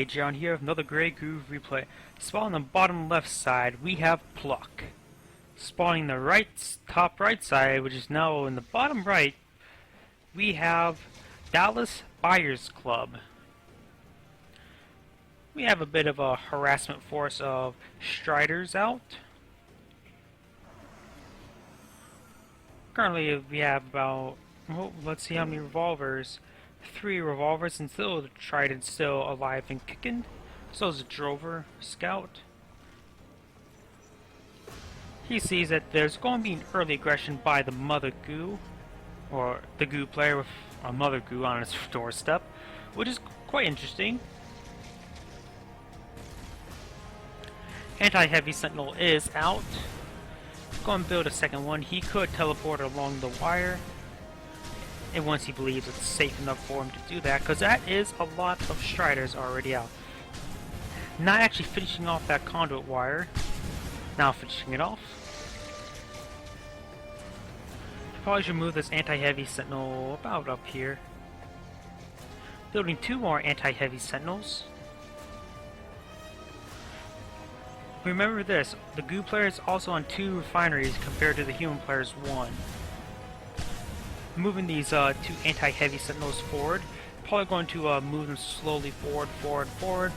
lord.agion here with another Grey Goo replay. Spawning on the bottom left side, we have Pluck. Spawning the top right side, which is now in the bottom right, we have DallasBuyersClub. We have a bit of a harassment force of Striders out. Currently we have about, well, let's see how many revolvers. 3 revolvers, and still the Trident's still alive and kicking. So is a Drover Scout. He sees that there's going to be an early aggression by the Mother Goo, or the Goo player with a Mother Goo on his doorstep, which is quite interesting. Anti-Heavy Sentinel is out. Going to build a second one. He could teleport along the wire. And once he believes it's safe enough for him to do that, because that is a lot of Striders already out. Not actually finishing off that conduit wire. Now finishing it off. Probably should move this anti-heavy sentinel about up here. Building 2 more anti-heavy sentinels. Remember this, the Goo player is also on 2 refineries compared to the human player's 1. Moving these 2 anti-heavy sentinels forward, probably going to move them slowly forward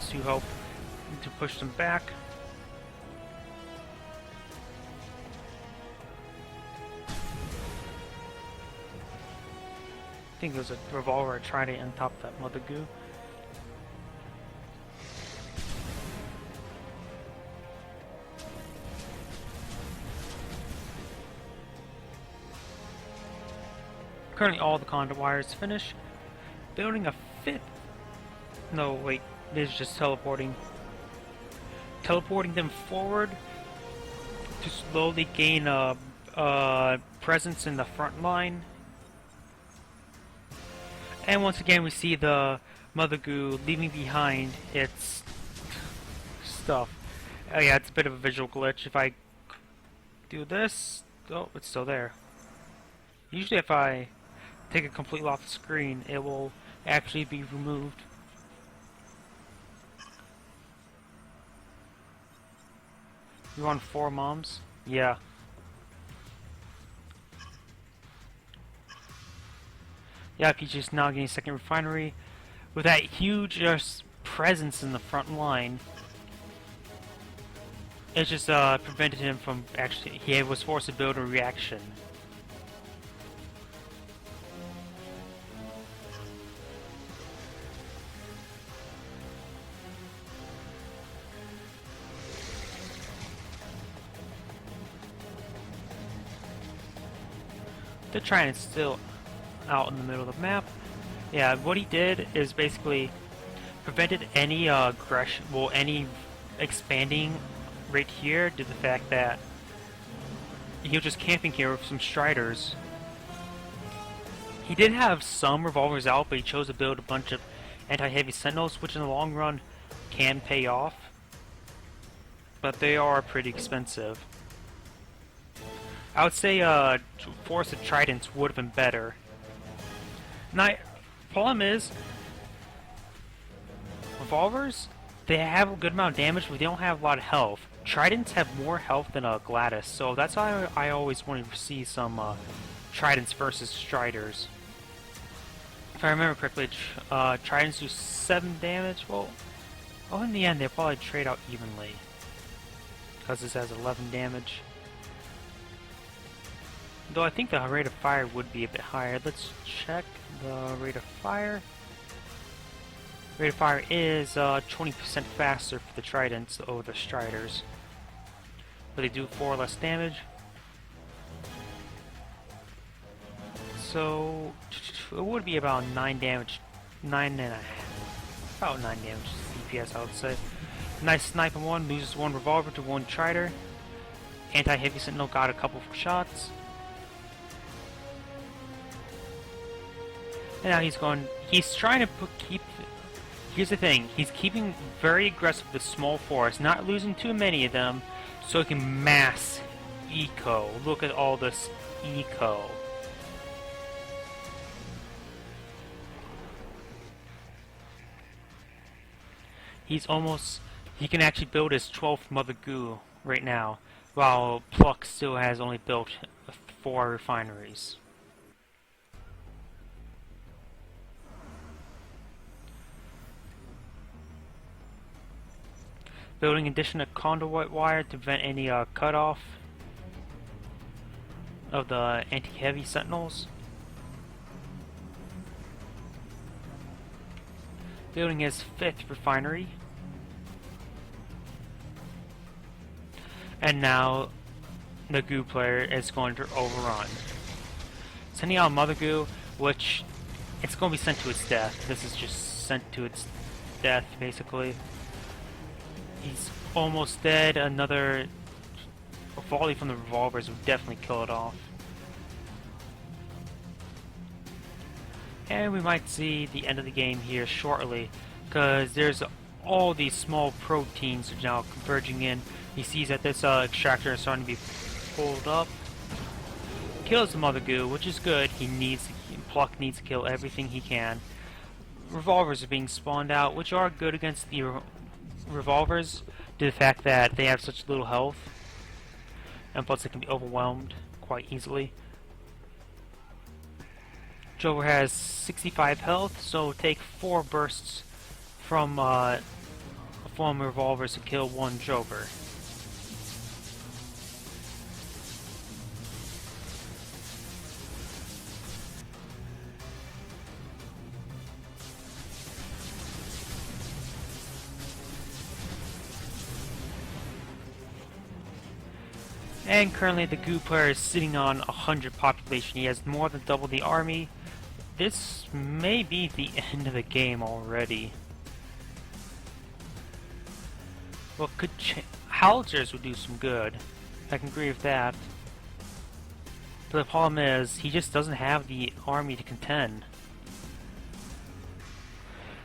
to help to push them back. I think there's a revolver trying to on top of that Mother Goo. Currently all the conduit wires finished. Building a 5th. No, wait, this is just teleporting. Teleporting them forward to slowly gain a presence in the front line. And once again we see the Mother Goo leaving behind its stuff. Oh yeah, it's a bit of a visual glitch. If I do this, oh, it's still there. Usually if I take it completely off the screen, it will actually be removed. You want 4 moms? Yeah. Yeah, he's just now getting a second refinery. With that huge presence in the front line, it just prevented him from actually, he was forced to build a reaction. The Trident's still out in the middle of the map. Yeah, what he did is basically prevented any aggression, well, any expanding right here due to the fact that he was just camping here with some Striders. He did have some revolvers out, but he chose to build a bunch of anti-heavy sentinels, which in the long run can pay off. But they are pretty expensive. I would say force of Tridents would have been better. Now, problem is, revolvers, they have a good amount of damage, but they don't have a lot of health. Tridents have more health than a Gladys, so that's why I always wanted to see some Tridents versus Striders. If I remember correctly, Tridents do 7 damage. Well, in the end, they'll probably trade out evenly, because this has 11 damage. Though I think the rate of fire would be a bit higher. Let's check the rate of fire. Rate of fire is 20% faster for the Tridents over the Striders. But they do 4 less damage. So it would be about 9 damage. 9.5. About 9 damage DPS, I would say. Nice sniper one, loses 1 revolver to 1 Strider. Anti-heavy sentinel got a couple of shots. And now he's trying to keep, here's the thing, he's keeping very aggressive with the small force, not losing too many of them, so he can mass eco. Look at all this eco. he can actually build his 12th Mother Goo right now, while Pluck still has only built 4 refineries. Building additional conduit wire to prevent any cutoff of the anti-heavy sentinels. Building his 5th refinery. And now the Goo player is going to overrun. Sending out Mother Goo, which it's going to be sent to its death. This is just sent to its death, basically. He's almost dead. Another volley from the revolvers would definitely kill it off. And we might see the end of the game here shortly, because there's all these small proteins now converging in. He sees that this extractor is starting to be pulled up. Kills the Mother Goo, which is good. Pluck needs to kill everything he can. Revolvers are being spawned out, which are good against the revolvers, due to the fact that they have such little health, and plus they can be overwhelmed quite easily. Jover has 65 health, so take 4 bursts from revolvers to kill 1 Jover. And currently the Goo player is sitting on 100 population. He has more than double the army. This may be the end of the game already. Well, howitzers would do some good. I can agree with that. But the problem is, he just doesn't have the army to contend.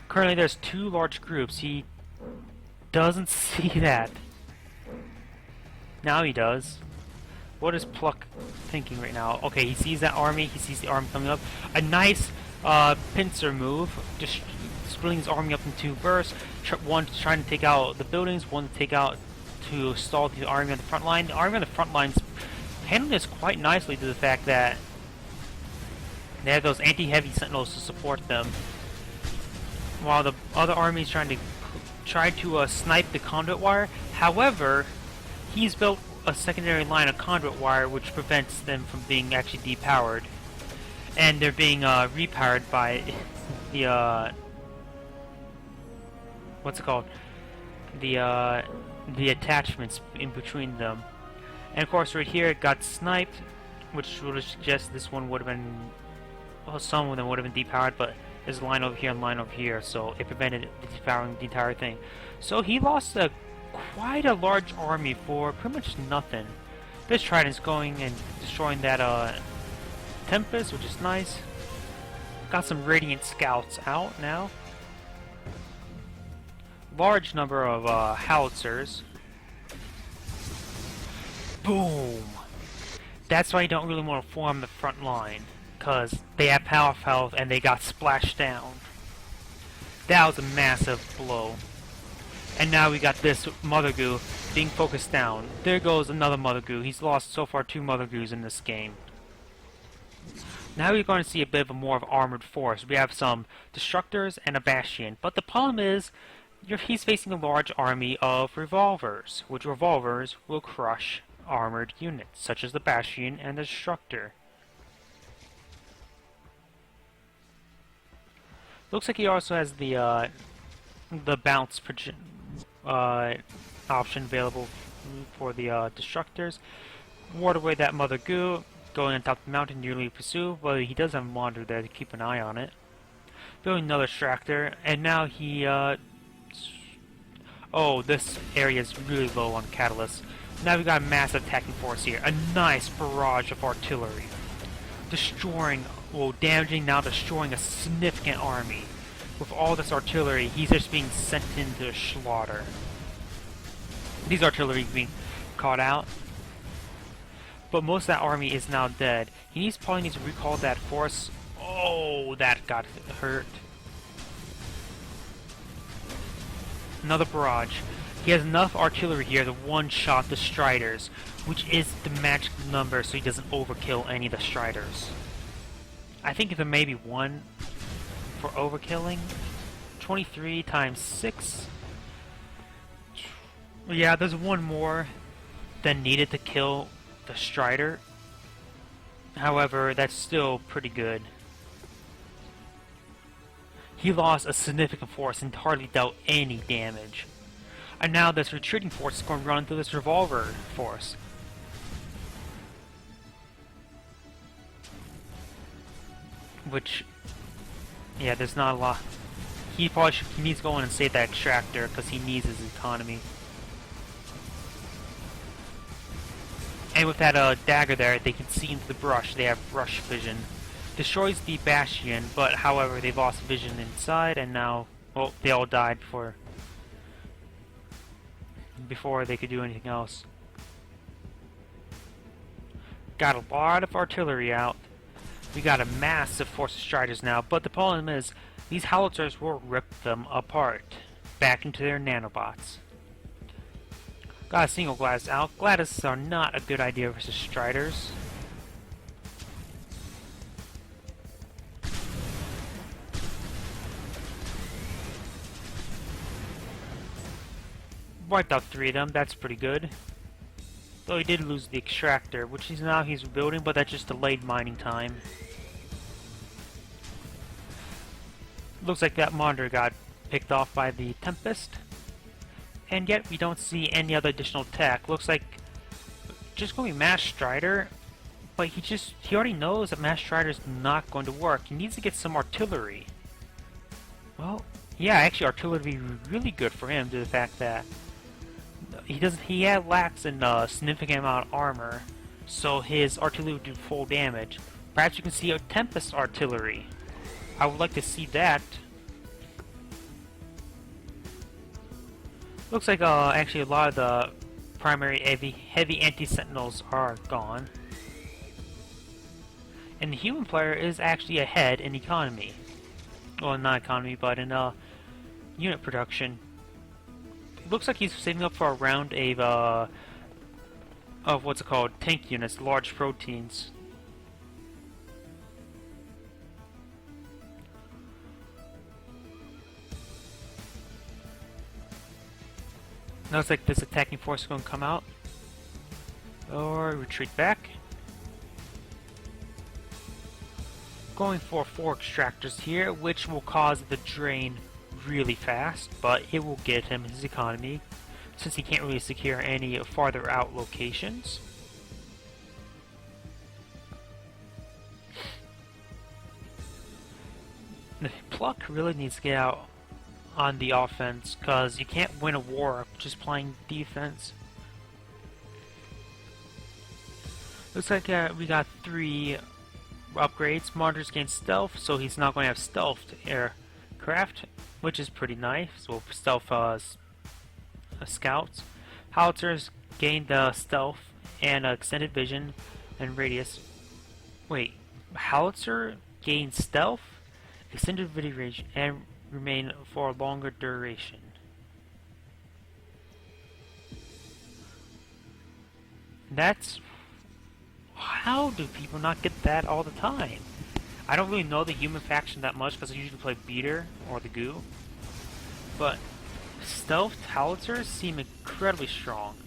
Currently there's 2 large groups. He doesn't see that. Now he does. What is Pluck thinking right now? Okay, he sees that army. He sees the army coming up. A nice pincer move, just splitting his army up in 2 bursts. One trying to take out the buildings, one to stall the army on the front line. The army on the front line's handling this quite nicely due to the fact that they have those anti-heavy sentinels to support them, while the other army is trying to snipe the conduit wire. However, he's built a secondary line of conduit wire which prevents them from being actually depowered, and they're being repowered by the what's it called, the attachments in between them. And of course right here it got sniped, which would suggest this one would have been, well, some of them would have been depowered, but there's a line over here and a line over here, so it prevented depowering the entire thing. So he lost quite a large army for pretty much nothing. This Trident's going and destroying that Tempest, which is nice. Got some Radiant Scouts out now. Large number of howitzers. Boom! That's why you don't really want to form the front line, because they have half health and they got splashed down. That was a massive blow. And now we got this Mother Goo being focused down. There goes another Mother Goo. He's lost so far 2 Mother Goos in this game. Now we're going to see a bit of a more of armored force. We have some Destructors and a Bastion. But the problem is, he's facing a large army of revolvers, which revolvers will crush armored units, such as the Bastion and the Destructor. Looks like he also has the bounce option available for the Destructors. Ward away that Mother Goo, going on top of the mountain, nearly pursue, but he does have a monitor there to keep an eye on it. Building another Extractor, and now he, oh, this area is really low on Catalyst. Now we've got a massive attacking force here, a nice barrage of artillery. Destroying, well, damaging, now destroying a significant army. With all this artillery, he's just being sent into slaughter. These artillery being caught out. But most of that army is now dead. He probably needs to recall that force. Oh, that got hurt. Another barrage. He has enough artillery here to one-shot the Striders, which is the magic number so he doesn't overkill any of the Striders. I think there may be one for overkilling. 23 times 6. Yeah, there's one more than needed to kill the Strider. However, that's still pretty good. He lost a significant force and hardly dealt any damage. And now this retreating force is going to run through this revolver force. Which, yeah, there's not a lot. He needs to go in and save that extractor because he needs his economy. And with that dagger there, they can see into the brush. They have brush vision. Destroys the bastion, but however, they've lost vision inside, and now, well, they all died before they could do anything else. Got a lot of artillery out. We got a massive force of Striders now, but the problem is, these howitzers will rip them apart, back into their nanobots. Got a single Gladys out. Gladys are not a good idea versus Striders. Wiped out 3 of them, that's pretty good. Though he did lose the extractor, which he's rebuilding, but that just delayed mining time. Looks like that monitor got picked off by the Tempest. And yet we don't see any other additional tech. Looks like just going to be Mass Strider, but he already knows that Mass Strider is not going to work. He needs to get some artillery. Well, yeah, actually artillery would be really good for him due to the fact that he lacks a significant amount of armor, so his artillery would do full damage. Perhaps you can see a Tempest artillery. I would like to see that. Looks like actually a lot of the primary heavy anti-sentinels are gone. And the human player is actually ahead in economy. Well, not economy, but in unit production. It looks like he's saving up for a round of what's it called? Tank units, large proteins. Looks like this attacking force is going to come out. Or retreat back. Going for 4 extractors here, which will cause the drain really fast, but it will get him his economy, since he can't really secure any farther out locations. The Pluck really needs to get out on the offense, because you can't win a war just playing defense. Looks like we got 3 upgrades. Monitors gain stealth, so he's not going to have stealthed aircraft, which is pretty nice. So stealth scouts. Howitzers gain the stealth and extended vision and radius. Wait, howitzer gains stealth, extended vision range, and remain for a longer duration. That's... how do people not get that all the time? I don't really know the human faction that much because I usually play Beater or the Goo. But stealthed howitzers seem incredibly strong.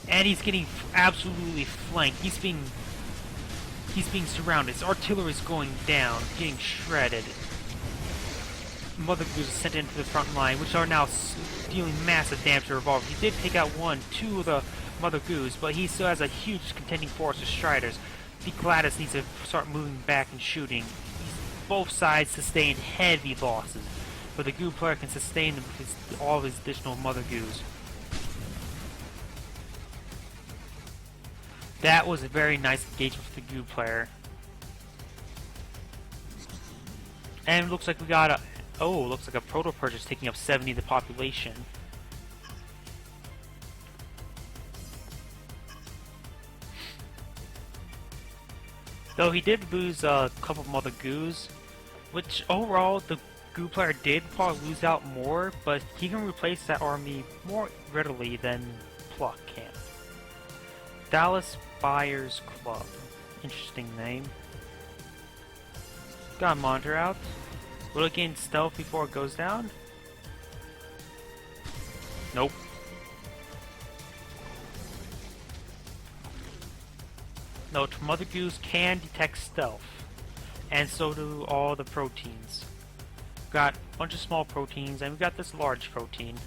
And he's getting absolutely flanked. He's being surrounded. His artillery's going down, getting shredded. Mother Goos are sent into the front line, which are now dealing massive damage to revolver. He did take out 2 of the Mother Goos, but he still has a huge contending force of Striders. The Gladys needs to start moving back and shooting. Both sides sustained heavy losses, but the Goo player can sustain them with all of his additional Mother Goos. That was a very nice engagement with the Goo player. And it looks like we got a... oh, looks like a proto-purchase taking up 70 of the population. Though he did lose a couple of Mother Goos, which overall, the Goo player did probably lose out more, but he can replace that army more readily than Pluck can. Dallas Buyers Club. Interesting name. Got a monitor out. Will it gain stealth before it goes down? Nope. Note, Mother Goos can detect stealth, and so do all the proteins. Got a bunch of small proteins, and we've got this large protein.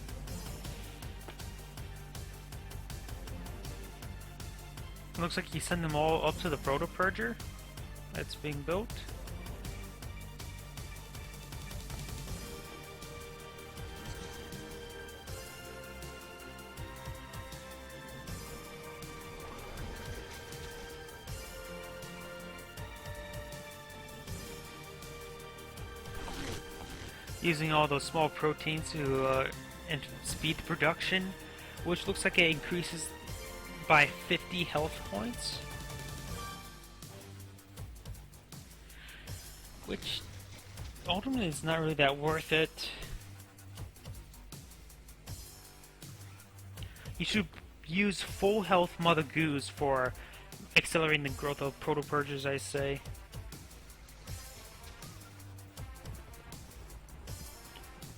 Looks like you send them all up to the Proto-Purger that's being built. Using all those small proteins to speed the production, which looks like it increases by 50 health points, which ultimately is not really that worth it. You should use full health Mother Goos for accelerating the growth of Proto-Purgers, I say.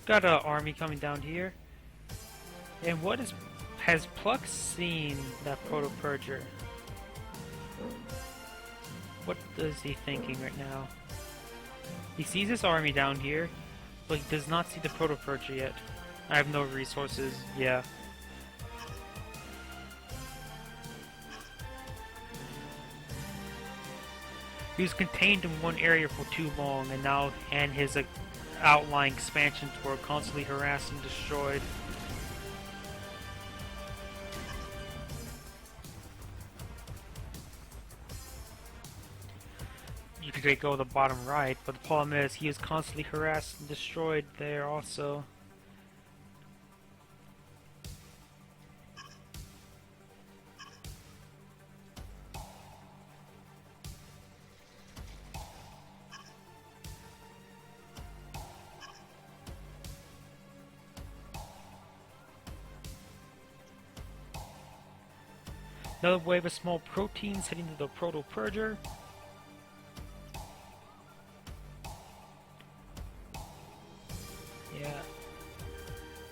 Got an army coming down here. And what has Pluck seen that Proto-Purger? What is he thinking right now? He sees this army down here, but he does not see the Proto-Purger yet. I have no resources, yeah. He was contained in one area for too long, and his outlying expansions were constantly harassed and destroyed. You could go to the bottom right, but the problem is he is constantly harassed and destroyed there also. Another wave of small proteins heading to the Proto-Purger. Yeah.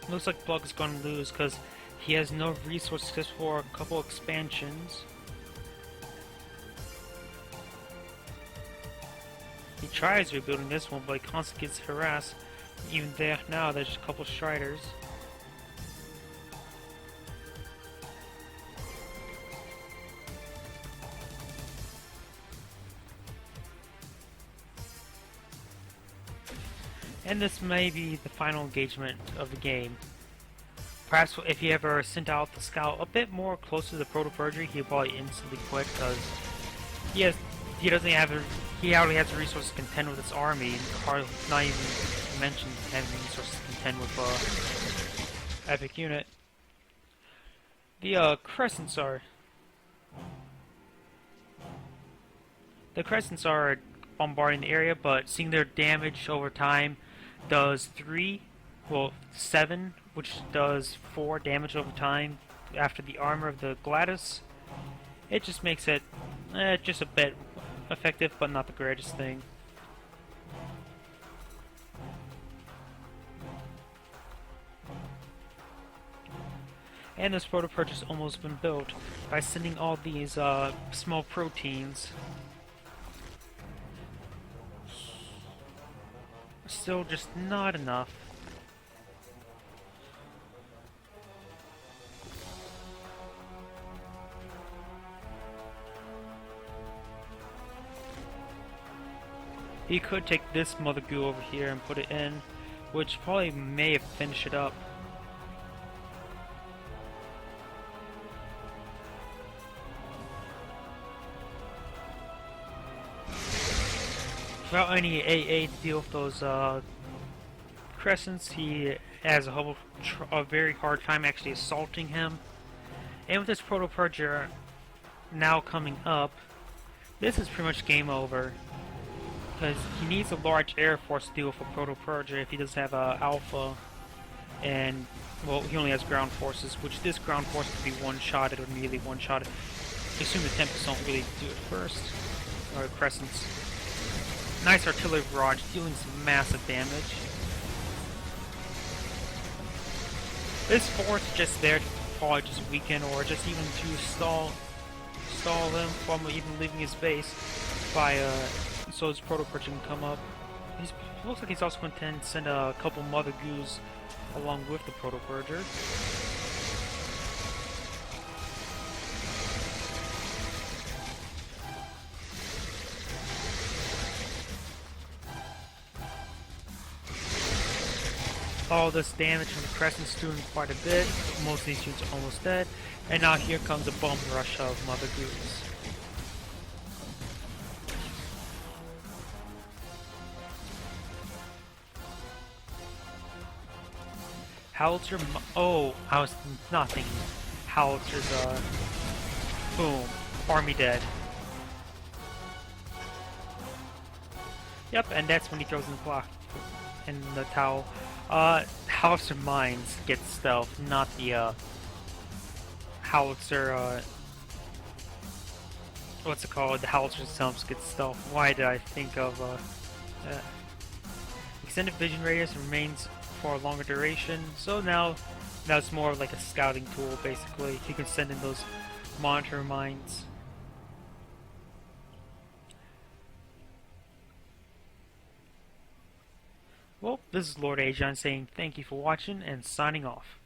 Looks like Pluck is going to lose because he has no resources for a couple expansions. He tries rebuilding this one, but he constantly gets harassed. Even there now, there's just a couple Striders. And this may be the final engagement of the game. Perhaps if he ever sent out the scout a bit more close to the Proto-Purger, he'll probably instantly quit because he already has the resources to contend with this army, and not even to mention having the resources to contend with epic unit. The Crescents are bombarding the area, but seeing their damage over time does 7, which does 4 damage over time after the armor of the Gladys. It just makes it just a bit effective, but not the greatest thing. And this Proto-Purger has almost been built by sending all these small proteins. Still just not enough. He could take this Mother Goo over here and put it in, which probably may have finished it up. Without any AA to deal with those Crescents, he has a very hard time actually assaulting him. And with this Proto-Purger now coming up, this is pretty much game over. because he needs a large air force to deal with a Proto Purger if he doesn't have a Alpha, and well, he only has ground forces, which this ground force could be one-shotted or nearly one-shotted. I assume the Tempest don't really do it first, or Crescents. Nice artillery barrage, dealing some massive damage. This force is just there to probably just weaken or just even to stall him from even leaving his base by so his Proto Purger can come up. Looks like he's also going to send a couple Mother Goos along with the Proto Purger. All this damage from the Crescent's doing quite a bit. Most of these units are almost dead. And now here comes a bum rush of Mother Goos. Howitzer, oh, I was not thinking. Howitzer's, boom, army dead. Yep, and that's when he throws in the block, in the towel. Howitzer mines get stealth, not the, Howitzer, what's it called? The Howitzer itself gets stealth. Why did I think of, extended vision radius remains for a longer duration, so now it's more of like a scouting tool basically. You can send in those monitor mines. Well, this is Lord Agion saying thank you for watching and signing off.